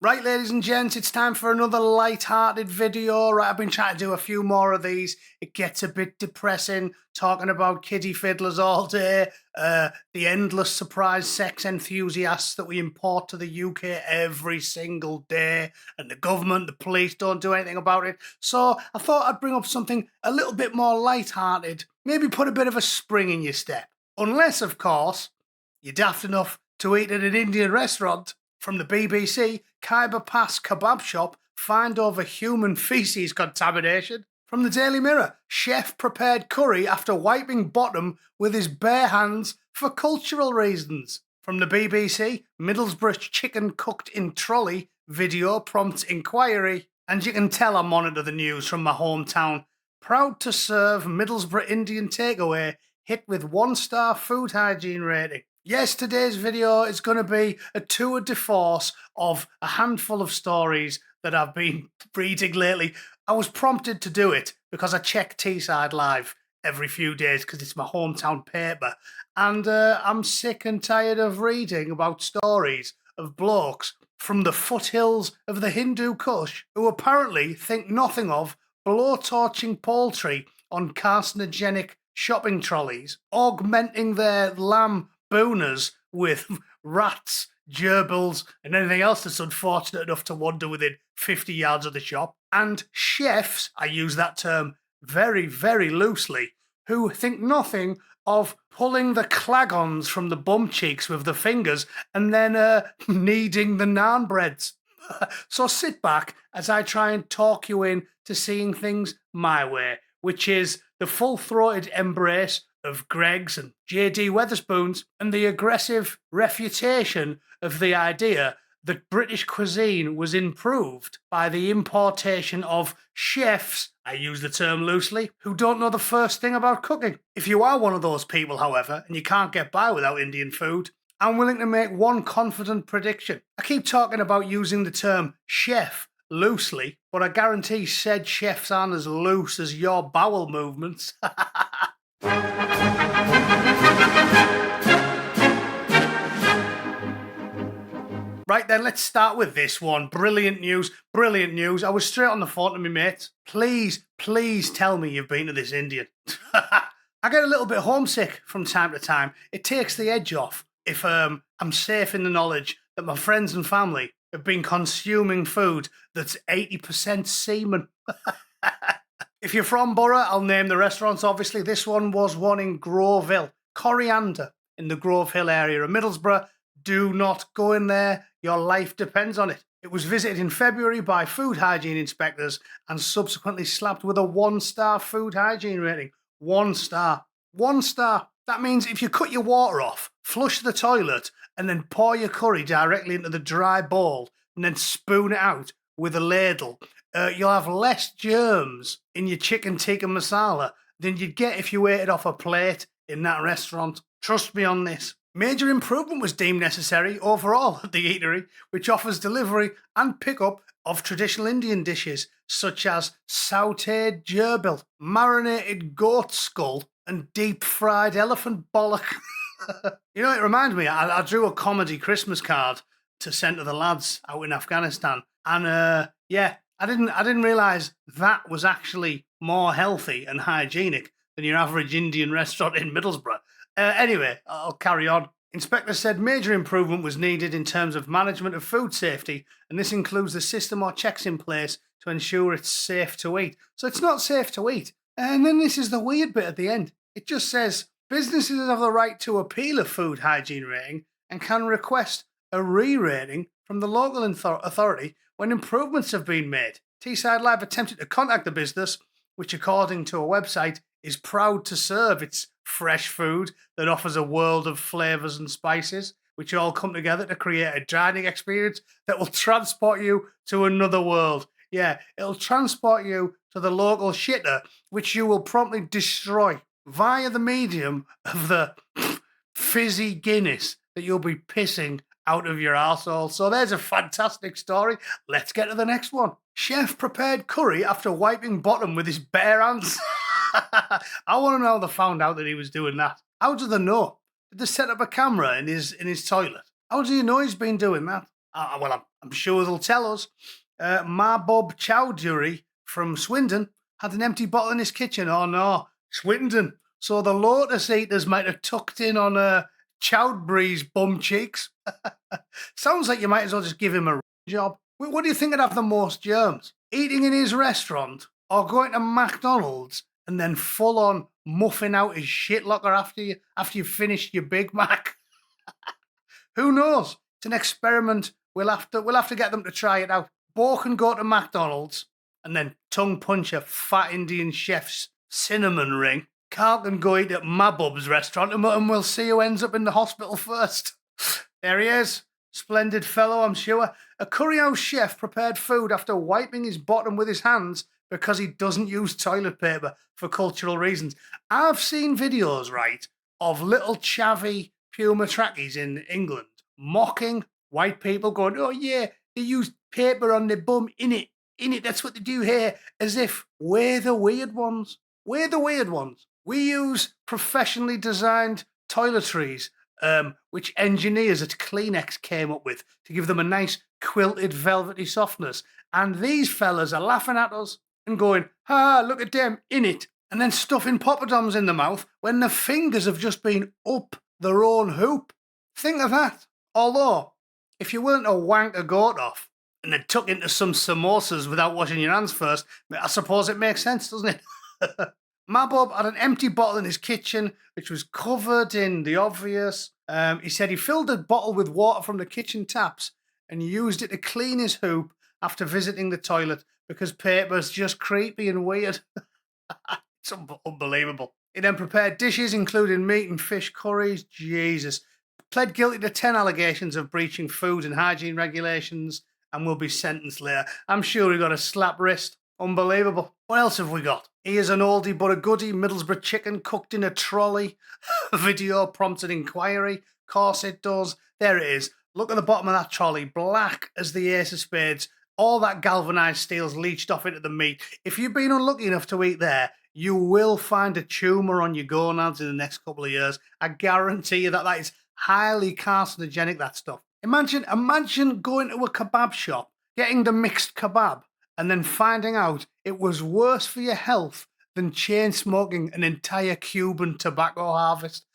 Right, ladies and gents, it's time for another light-hearted video. Right, I've been trying to do a few more of these. It gets a bit depressing, talking about kiddie fiddlers all day, the endless surprise sex enthusiasts that we import to the UK every single day, and the government, the police don't do anything about it. So I thought I'd bring up something a little bit more light-hearted, maybe put a bit of a spring in your step. Unless, of course, you're daft enough to eat at an Indian restaurant. From the BBC, Khyber Pass kebab shop find over human feces contamination. From the Daily Mirror, chef prepared curry after wiping bottom with his bare hands for cultural reasons. From the BBC, Middlesbrough chicken cooked in trolley video prompts inquiry. And you can tell I monitor the news from my hometown. Proud to serve Middlesbrough Indian takeaway hit with 1-star food hygiene rating. Yes, today's video is going to be a tour de force of a handful of stories that I've been reading lately. I was prompted to do it because I check Teesside Live every few days because it's my hometown paper. And I'm sick and tired of reading about stories of blokes from the foothills of the Hindu Kush who apparently think nothing of blowtorching poultry on carcinogenic shopping trolleys, augmenting their lamb booners with rats, gerbils, and anything else that's unfortunate enough to wander within 50 yards of the shop. And chefs, I use that term very, very loosely, who think nothing of pulling the clagons from the bum cheeks with the fingers and then kneading the naan breads. So sit back as I try and talk you in to seeing things my way, which is the full-throated embrace of Greggs and J.D. Weatherspoons and the aggressive refutation of the idea that British cuisine was improved by the importation of chefs, I use the term loosely, who don't know the first thing about cooking. If you are one of those people, however, and you can't get by without Indian food, I'm willing to make one confident prediction. I keep talking about using the term chef loosely, but I guarantee said chefs aren't as loose as your bowel movements. Right then, let's start with this one. Brilliant news, brilliant news. I was straight on the phone to my mates. Please, please tell me you've been to this Indian. I get a little bit homesick from time to time. It takes the edge off if I'm safe in the knowledge that my friends and family have been consuming food that's 80% semen. If you're from Borough, I'll name the restaurants, obviously. This one was one in Grove Hill. Coriander in the Grove Hill area of Middlesbrough. Do not go in there. Your life depends on it. It was visited in February by food hygiene inspectors and subsequently slapped with a 1-star food hygiene rating. 1 star. 1 star. That means if you cut your water off, flush the toilet, and then pour your curry directly into the dry bowl and then spoon it out with a ladle, you'll have less germs in your chicken tikka masala than you'd get if you ate it off a plate in that restaurant. Trust me on this. Major improvement was deemed necessary overall at the eatery, which offers delivery and pickup of traditional Indian dishes such as sautéed gerbil, marinated goat skull, and deep-fried elephant bollock. You know, it reminds me, I drew a comedy Christmas card to send to the lads out in Afghanistan, and yeah, I didn't realise that was actually more healthy and hygienic than your average Indian restaurant in Middlesbrough. Anyway, I'll carry on. Inspectors said major improvement was needed in terms of management of food safety, and this includes the system or checks in place to ensure it's safe to eat. So it's not safe to eat. And then this is the weird bit at the end. It just says, businesses have the right to appeal a food hygiene rating and can request a re-rating from the local authority when improvements have been made. Teesside Live attempted to contact the business, which according to a website is proud to serve its fresh food that offers a world of flavours and spices, which all come together to create a dining experience that will transport you to another world. Yeah, it'll transport you to the local shitter, which you will promptly destroy via the medium of the fizzy Guinness that you'll be pissing out of your arsehole. So there's a fantastic story. Let's get to the next one. Chef prepared curry after wiping bottom with his bare hands. I want to know how they found out that he was doing that. How do they know? Did they set up a camera in his toilet? How do you know he's been doing that? I'm sure they'll tell us. Marbob Chowdhury from Swindon had an empty bottle in his kitchen. Oh no, Swindon. So the lotus eaters might have tucked in on Chowdhury's bum cheeks. Sounds like you might as well just give him a job. What do you think would have the most germs? Eating in his restaurant or going to McDonald's and then full on muffing out his shit locker after you've finished your Big Mac? Who knows? It's an experiment. We'll have to get them to try it out. Bo can go to McDonald's and then tongue punch a fat Indian chef's cinnamon ring. Carl can go eat at Mabub's restaurant and we'll see who ends up in the hospital first. There he is. Splendid fellow, I'm sure. A curry house chef prepared food after wiping his bottom with his hands because he doesn't use toilet paper for cultural reasons. I've seen videos, right, of little chavvy Puma trackies in England mocking white people, going, oh yeah, they use paper on their bum, in it, that's what they do here, as if we're the weird ones. We're the weird ones. We use professionally designed toiletries, which engineers at Kleenex came up with to give them a nice quilted velvety softness. And these fellas are laughing at us and going, look at them, in it, and then stuffing poppadoms in the mouth when the fingers have just been up their own hoop. Think of that. Although, if you're willing to wank a goat off and then tuck into some samosas without washing your hands first, I suppose it makes sense, doesn't it? Mabob had an empty bottle in his kitchen, which was covered in the obvious. He said he filled the bottle with water from the kitchen taps and used it to clean his hoop after visiting the toilet because paper's just creepy and weird. It's unbelievable. He then prepared dishes, including meat and fish curries. Jesus. Pled guilty to 10 allegations of breaching food and hygiene regulations and will be sentenced later. I'm sure he got a slap wrist. Unbelievable. What else have we got? Here's an oldie but a goodie. Middlesbrough chicken cooked in a trolley. Video prompted inquiry. Course it does. There it is. Look at the bottom of that trolley. Black as the ace of spades. All that galvanised steel's leached off into the meat. If you've been unlucky enough to eat there, you will find a tumour on your gonads in the next couple of years. I guarantee you that is highly carcinogenic, that stuff. Imagine going to a kebab shop, getting the mixed kebab, and then finding out it was worse for your health than chain smoking an entire Cuban tobacco harvest.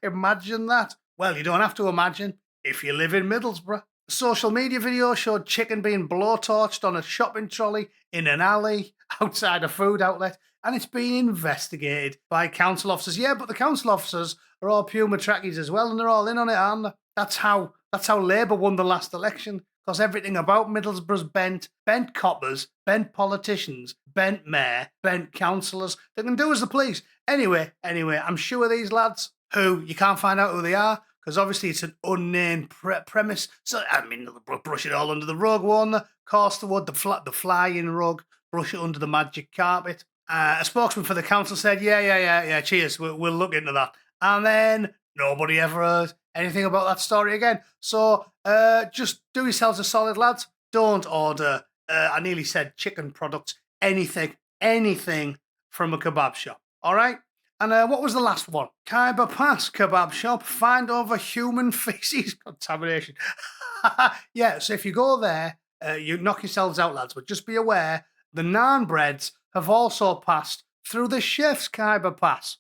Imagine that. Well, you don't have to imagine if you live in Middlesbrough. A social media video showed chicken being blowtorched on a shopping trolley in an alley outside a food outlet, and it's being investigated by council officers. Yeah, but the council officers are all Puma trackies as well, and they're all in on it, aren't they? That's how Labour won the last election, because everything about Middlesbrough's bent coppers, bent politicians, bent mayor, bent councillors. They can do as they please. Anyway, I'm sure these lads, who you can't find out who they are, because obviously it's an unnamed premise. So, I mean, they'll brush it all under the rug, won't they? Course they would, the flying rug, brush it under the magic carpet. A spokesman for the council said, yeah, cheers, we'll look into that. And then nobody ever heard anything about that story again. So just do yourselves a solid, lads. Don't order, I nearly said chicken products, anything from a kebab shop. All right? And what was the last one? Khyber Pass kebab shop, find over human feces contamination. Yeah, so if you go there, you knock yourselves out, lads, but just be aware the naan breads have also passed through the chef's Khyber Pass.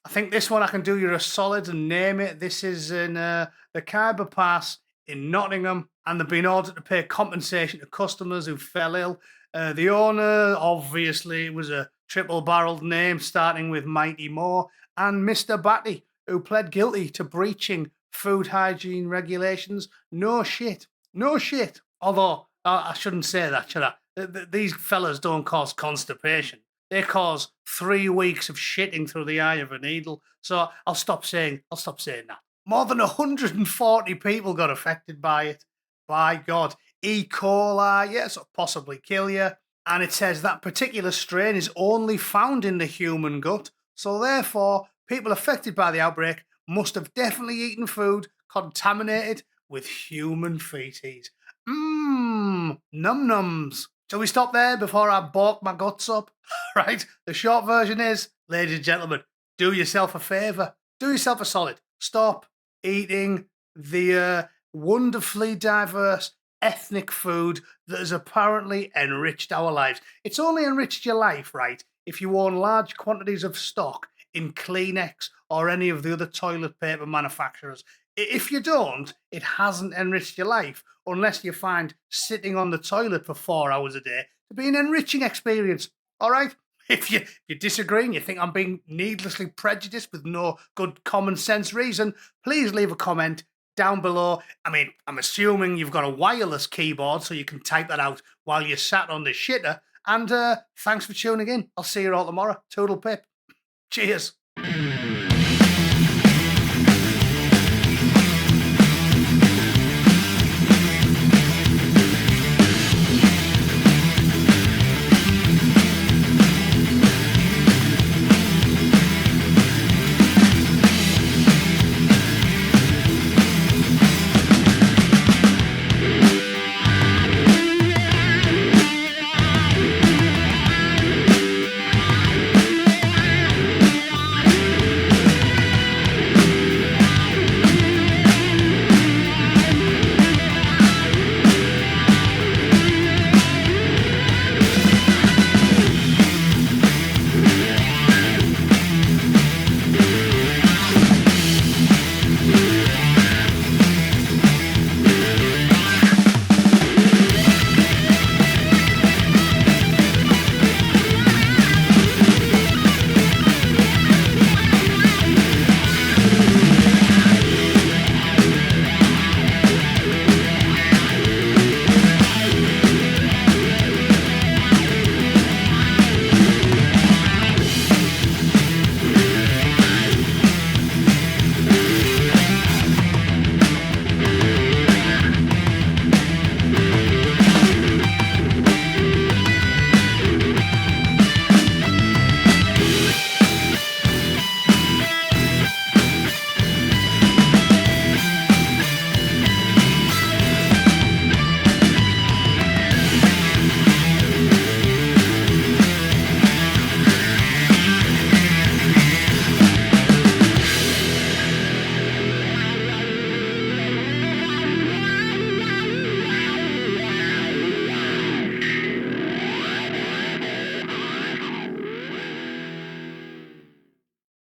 I think this one I can do you a solid and name it. This is in the Khyber Pass in Nottingham, and they've been ordered to pay compensation to customers who fell ill. The owner, obviously, was a triple-barreled name starting with Mighty Moore, and Mr. Batty, who pled guilty to breaching food hygiene regulations. No shit. Although, I shouldn't say that, should I? These fellas don't cause constipation. They cause 3 weeks of shitting through the eye of a needle. So I'll stop saying that. More than 140 people got affected by it. By God. E. coli, yes, it'll possibly kill you. And it says that particular strain is only found in the human gut. So therefore, people affected by the outbreak must have definitely eaten food contaminated with human feces. Num-nums. Shall we stop there before I balk my guts up? Right? The short version is, ladies and gentlemen, do yourself a favour. Do yourself a solid. Stop eating the wonderfully diverse ethnic food that has apparently enriched our lives. It's only enriched your life, right, if you own large quantities of stock in Kleenex or any of the other toilet paper manufacturers. If you don't, it hasn't enriched your life unless you find sitting on the toilet for 4 hours a day to be an enriching experience. All right? If you disagree and you think I'm being needlessly prejudiced with no good common sense reason, please leave a comment down below. I mean, I'm assuming you've got a wireless keyboard so you can type that out while you're sat on the shitter. And thanks for tuning in. I'll see you all tomorrow. Toodle pip. Cheers.